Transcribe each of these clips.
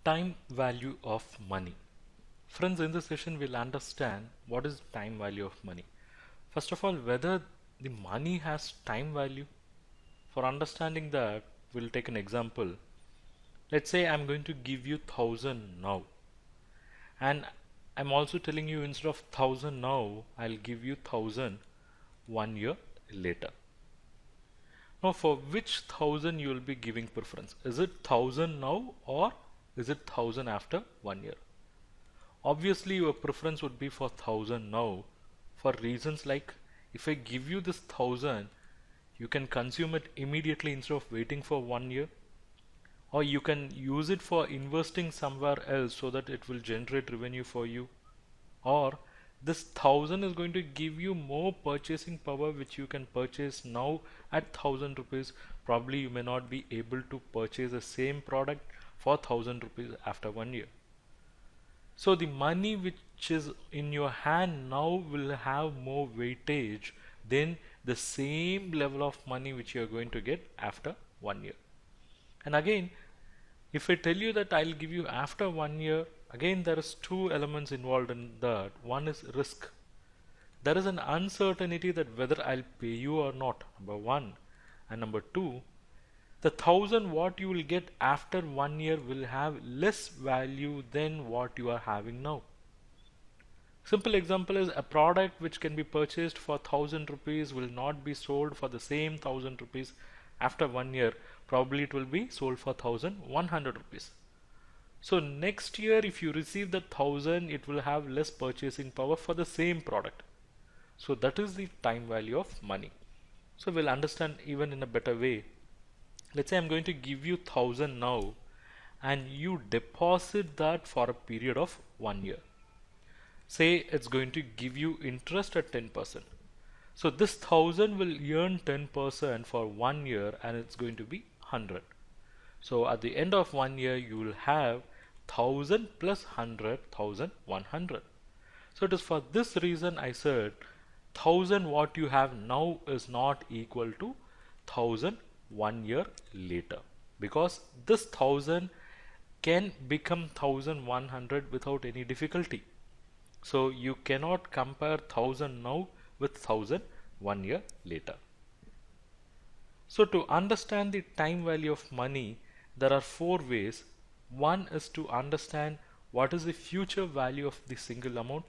Time value of money. Friends, in this session we'll understand what is time value of money. First of all, whether the money has time value. For understanding that, we'll take an example. Let's say I'm going to give you 1000 now, and I'm also telling you instead of 1000 now, I'll give you 1000 1 year later. Now, for which 1000 you will be giving preference? Is it 1000 now or is it 1000 after 1 year? Obviously, your preference would be for 1000 now for reasons like if I give you this 1000, you can consume it immediately instead of waiting for 1 year, or you can use it for investing somewhere else so that it will generate revenue for you, or this 1000 is going to give you more purchasing power which you can purchase now at 1000 rupees. Probably you may not be able to purchase the same product for 1000 rupees after 1 year. So the money which is in your hand now will have more weightage than the same level of money which you are going to get after 1 year. And again, if I tell you that I'll give you after 1 year, again there is two elements involved in that. One is risk. There is an uncertainty that whether I'll pay you or not, number one. And number two, the 1000 what you will get after 1 year will have less value than what you are having now. Simple example is a product which can be purchased for 1000 rupees will not be sold for the same 1000 rupees after 1 year. Probably it will be sold for 1100 rupees. So next year if you receive the 1000, it will have less purchasing power for the same product. So that is the time value of money. So we'll understand even in a better way. Let's say I'm going to give you 1000 now and you deposit that for a period of 1 year. Say it's going to give you interest at 10%. So this 1000 will earn 10% for 1 year and it's going to be 100. So at the end of 1 year you will have 1000 plus 100, 1100. So it is for this reason I said 1000 what you have now is not equal to 1000 1 year later, because this 1000 can become 1100 without any difficulty. So you cannot compare 1000 now with 1000 1 year later. So to understand the time value of money, there are four ways. One is to understand what is the future value of the single amount.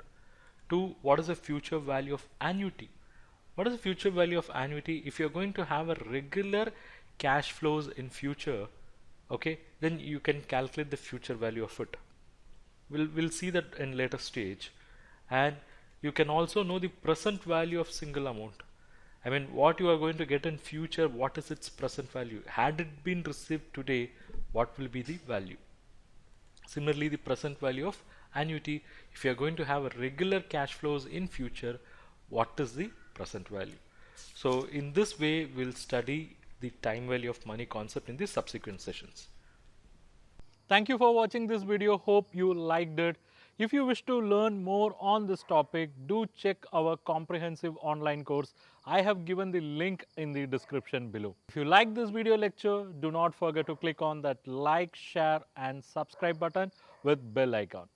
Two, what is the future value of annuity? What is the future value of annuity? If you're going to have a regular cash flows in future, okay, then you can calculate the future value of it. We'll see that in later stage. And you can also know the present value of single amount. I mean, what you are going to get in future, what is its present value? Had it been received today, what will be the value? Similarly, the present value of annuity, if you are going to have a regular cash flows in future, what is the present value? So in this way, we'll study the time value of money concept in the subsequent sessions. Thank you for watching this video. Hope you liked it. If you wish to learn more on this topic, do check our comprehensive online course. I have given the link in the description below. If you like this video lecture, do not forget to click on that like, share and subscribe button with bell icon.